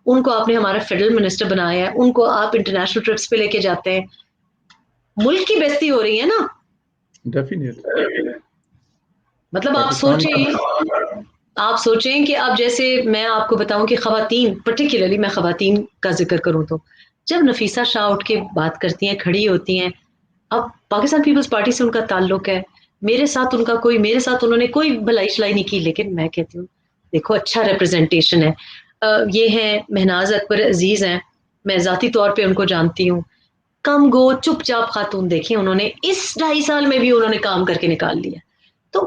उनको आपने हमारा फेडरल मिनिस्टर बनाया है, उनको आप इंटरनेशनल ट्रिप्स पे लेके जाते हैं, मुल्क की बेइज्जती हो रही है ना। डेफिनेट। मतलब पाकिस्तान की आप सोचें कि अब जैसे मैं आपको बताऊं कि खवातीन, पर्टिकुलरली मैं खवातीन का जिक्र करूं तो जब नफीसा शाह उठ के बात करती हैं, खड़ी होती हैं, अब पाकिस्तान पीपल्स पार्टी से उनका ताल्लुक है, मेरे साथ उन्होंने कोई भलाई शलाई नहीं की, लेकिन मैं कहती हूँ देखो अच्छा रिप्रेजेंटेशन है। ये हैं महनाज अकबर अजीज हैं, मैं जाती तौर पे उनको जानती हूँ, कम गो चुपचाप खातून देखें, उन्होंने इस 2.5 साल में भी उन्होंने काम करके निकाल लिया। तो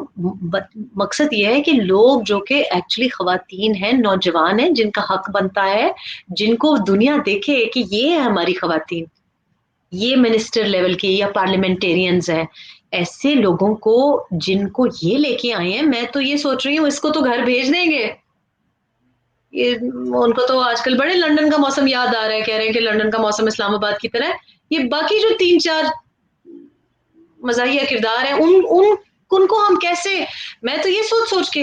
मकसद ये है कि लोग जो कि एक्चुअली खवातीन हैं, नौजवान हैं, जिनका हक बनता है, जिनको दुनिया देखे कि ये है हमारी खवातीन, ये मिनिस्टर लेवल के या पार्लियामेंटेरियंस हैं, ऐसे लोगों को जिनको ये लेके आए हैं, मैं तो ये सोच रही हूँ इसको तो घर भेज देंगे। ये उनको तो आजकल बड़े लंदन का मौसम याद आ रहा है, कह रहे हैं कि लंदन का मौसम इस्लामाबाद की तरह है। ये बाकी जो 3-4 मजाहिया किरदार हैं, उन उन उनको हम कैसे, मैं तो ये सोच सोच के,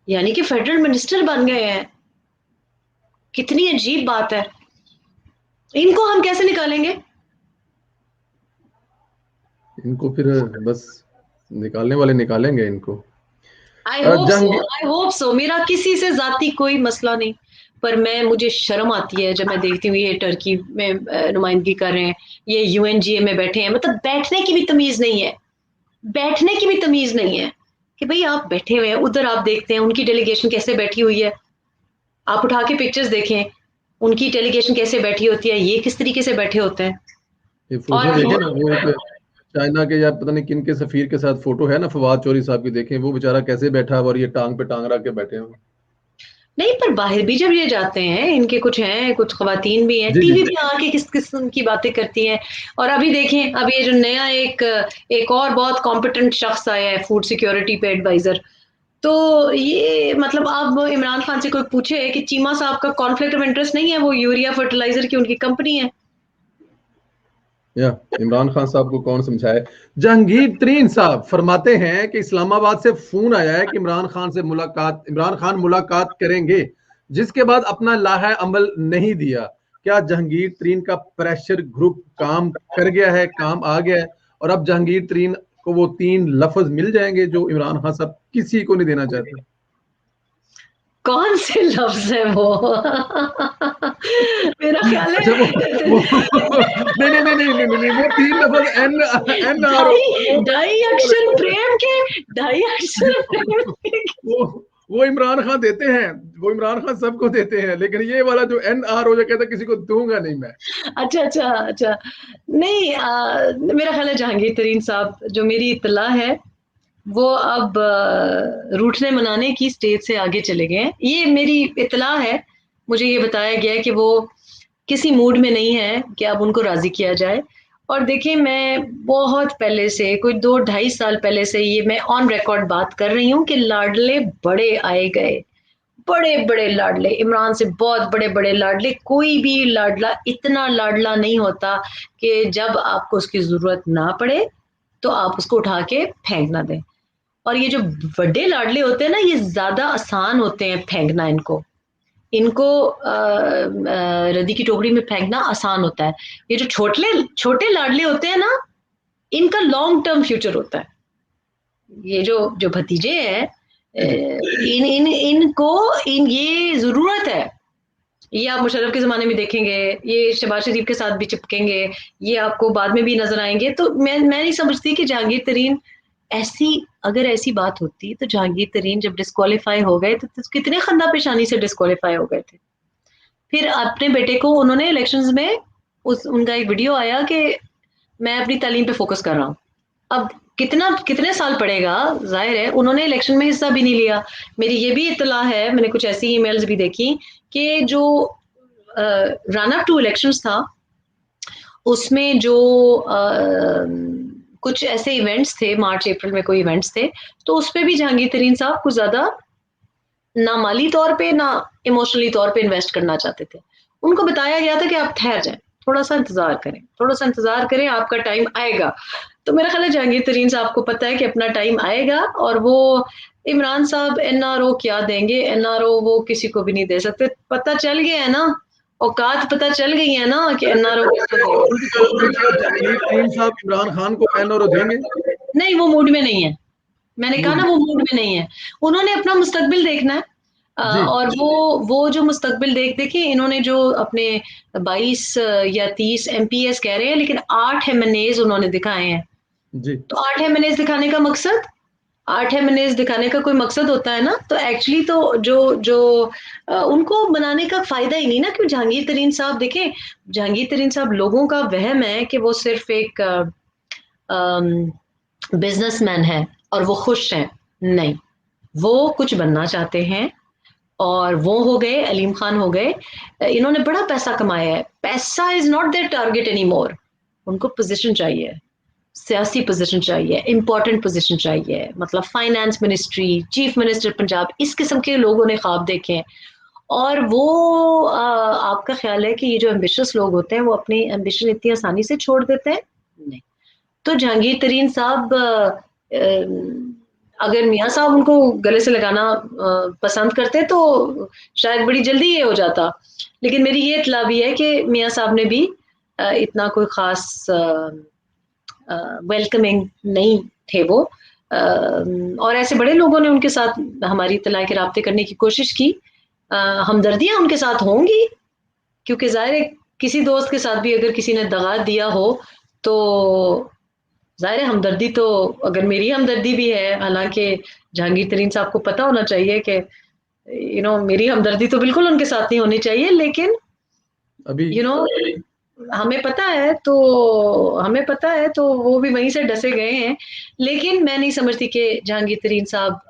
यानी कि फेडरल मिनिस्टर बन गए हैं, कितनी अजीब बात है, इनको हम कैसे निकालेंगे। इनको फिर बस निकालने वाले निकालेंगे इनको। जंग आई होप सो, मेरा किसी से जाती कोई मसला नहीं, पर मुझे शर्म आती है जब मैं देखती हूँ ये टर्की में नुमाइंदगी कर रहे हैं, ये यूएनजीए में बैठे हैं, मतलब बैठने की भी तमीज नहीं है, बैठने की भी तमीज नहीं है कि भाई आप बैठे हुए हैं उधर, आप देखते हैं उनकी डेलीगेशन कैसे बैठी हुई है, आप उठा के पिक्चर्स देखें, उनकी डेलीगेशन कैसे बैठी होती है, ये किस तरीके से बैठे होते हैं। ये और फोटो देखे ना, वो एक चाइना के या पता नहीं किन के सफीर के साथ फोटो है ना, फवाद चौधरी साहब की, देखें वो बेचारा कैसे बैठा है और ये टांग पे टांग रख के बैठे हैं। नहीं, पर बाहर भी जब ये जाते हैं, इनके कुछ हैं, कुछ खवातीन भी हैं, जी जी टीवी जी। पे आके किस किस्म की बातें करती हैं। और अभी देखें, अब ये जो नया एक एक और बहुत कॉम्पिटेंट शख्स आया है फूड सिक्योरिटी पे एडवाइजर, तो ये मतलब अब इमरान खान से कोई पूछे कि चीमा साहब का कॉन्फ्लिक्ट ऑफ इंटरेस्ट नहीं है, वो यूरिया फर्टिलाइजर की उनकी कंपनी है। या इमरान खान साहब को कौन समझाए। जहांगीर तरीन साहब फरमाते हैं कि इस्लामाबाद से फोन आया है कि इमरान खान मुलाकात करेंगे, जिसके बाद अपना लाहा अमल नहीं दिया। क्या जहांगीर तरीन का प्रेशर ग्रुप काम कर गया है, काम आ गया है, और अब जहांगीर तरीन को वो 3 लफ्ज मिल जाएंगे जो इमरान खान साहब किसी को नहीं देना चाहते। कौन से लफ्ज है वो? मेरा ख्याल अच्छा वो है नहीं नहीं नहीं नहीं नहीं नहीं, वो 3 लफ्ज एन एन आर ओ ढाई ढाई अक्षर प्रेम के, ढाई अक्षर प्रेम के। वो वो इमरान खान देते हैं, वो इमरान खान सबको देते हैं, लेकिन ये वाला जो एन आर हो जो कहता है किसी को दूंगा नहीं मैं। अच्छा अच्छा अच्छा, नहीं मेरा ख्याल है जहांगीर तरीन साहब, जो मेरी इत्तला है, वो अब रूठने मनाने की स्टेज से आगे चले गए हैं, ये मेरी इत्तला है। मुझे ये बताया गया है कि वो किसी मूड में नहीं है कि अब उनको राजी किया जाए। और देखिए, मैं बहुत पहले से, कोई 2-2.5 साल पहले से, ये मैं ऑन रिकॉर्ड बात कर रही हूँ कि लाडले बड़े आए गए, बड़े बड़े लाडले, इमरान से बहुत बड़े बड़े लाडले, कोई भी लाडला इतना लाडला नहीं होता कि जब आपको उसकी जरूरत ना पड़े तो आप उसको उठा के फेंक ना दें। और ये जो बड़े लाडले होते हैं ना, ये ज्यादा आसान होते हैं फेंकना, इनको इनको रद्दी की टोकरी में फेंकना आसान होता है। ये जो छोटे छोटे लाडले होते हैं ना, इनका लॉन्ग टर्म फ्यूचर होता है। ये जो जो भतीजे हैं, जी जी। इन इन इनको इन ये जरूरत है। ये आप मुशर्रफ के ज़माने में देखेंगे, ये शहबाज शरीफ के साथ भी चिपकेंगे, ये आपको बाद में भी नज़र आएँगे। तो मैं नहीं समझती कि जहांगीर तरीन ऐसी, अगर ऐसी बात होती तो जहांगीर तरीन जब डिस्क्वालीफाई हो गए तो कितने खंदा पेशानी से डिस्क्वालीफाई हो गए थे। फिर अपने बेटे को उन्होंने इलेक्शंस में, उस उनका एक वीडियो आया कि मैं अपनी तालीम पे फोकस कर रहा हूँ। अब कितना कितने साल पड़ेगा, जाहिर है उन्होंने इलेक्शन में हिस्सा भी नहीं लिया। मेरी ये भी इत्तला है, मैंने कुछ ऐसी ईमेल्स भी देखी कि जो रन अप टू इलेक्शंस था, उसमें जो कुछ ऐसे इवेंट्स थे, मार्च अप्रैल में कोई इवेंट्स थे, तो उस पर भी जहांगीर तरीन साहब कुछ ज्यादा ना माली तौर पे ना इमोशनली तौर पे इन्वेस्ट करना चाहते थे। उनको बताया गया था कि आप ठहर जाएं, थोड़ा सा इंतजार करें, थोड़ा सा इंतजार करें, आपका टाइम आएगा। तो मेरा ख्याल है जहांगीर तरीन साहब को पता है कि अपना टाइम आएगा, और वो इमरान साहब एनआरओ क्या देंगे? एनआरओ वो किसी को भी नहीं दे सकते। पता चल गया है ना, औकात पता चल गई है ना कि एनआरओ किसको उनकी तरफ देंगे। देखिए, जहांगीर तरीन साहब इमरान खान को एनआरओ देंगे? नहीं, वो मूड में नहीं है। मैंने कहा मूड ना, में? वो मूड में नहीं है। उन्होंने अपना मुस्तकबिल देखना है। जी और वो जो मुस्तकबिल देखिए, इन्होंने जो अपने 22 या 30 एमपीएस कह रहे हैं, लेकिन 8 एमएनएज उन्होंने दिखाए हैं। जी। तो 8 एमएनएज दिखाने का मकसद, 8 एमएनएज दिखाने का कोई मकसद होता है ना, तो एक्चुअली तो जो जो उनको बनाने का फायदा ही नहीं ना। क्यों? जहांगीर तरीन साहब देखें, जहांगीर तरीन साहब, लोगों का वहम है कि वो सिर्फ एक बिजनेसमैन है और वो खुश हैं। नहीं, वो कुछ बनना चाहते हैं। और वो हो गए, अलीम खान हो गए, इन्होंने बड़ा पैसा कमाया है। पैसा is not their target any more. उनको पोजीशन चाहिए, सियासी पोजीशन चाहिए, इंपॉर्टेंट पोजीशन चाहिए, मतलब finance ministry, chief minister Punjab, इस किस्म के लोगों ने ख्वाब देखे हैं। और वो आपका ख्याल है कि ये जो एम्बिशियस लोग होते हैं वो अपनी एम्बिशन इतनी आसानी से छोड़ देते हैं? नहीं। तो जहांगीर तरीन साहब, अगर मियाँ साहब उनको गले से लगाना पसंद करते तो शायद बड़ी जल्दी ये हो जाता। लेकिन मेरी ये इत्तला भी है कि मियाँ साहब ने भी इतना कोई खास वेलकमिंग नहीं थे वो। और ऐसे बड़े लोगों ने उनके साथ हमारी इत्तला के राब्ते करने की कोशिश की। हमदर्दियां उनके साथ होंगी, क्योंकि जाहिर है किसी दोस्त के साथ भी अगर किसी ने दगा दिया हो तो जाहिर है हमदर्दी तो, अगर मेरी हमदर्दी भी है, हालांकि जहांगीर तरीन साहब को पता होना चाहिए कि मेरी हमदर्दी तो बिल्कुल उनके साथ नहीं होनी चाहिए, लेकिन अभी यू नो हमें पता है तो, हमें पता है तो वो भी वहीं से डसे गए हैं। लेकिन मैं नहीं समझती कि जहांगीर तरीन साहब,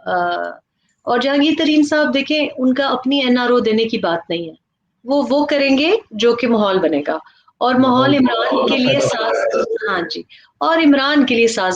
और जहांगीर तरीन साहब देखें, उनका अपनी एनआरओ देने की बात नहीं है। वो करेंगे जो कि माहौल बनेगा, और माहौल माहौल इमरान के लिए पैदा। साज, हाँ जी, और इमरान के लिए साज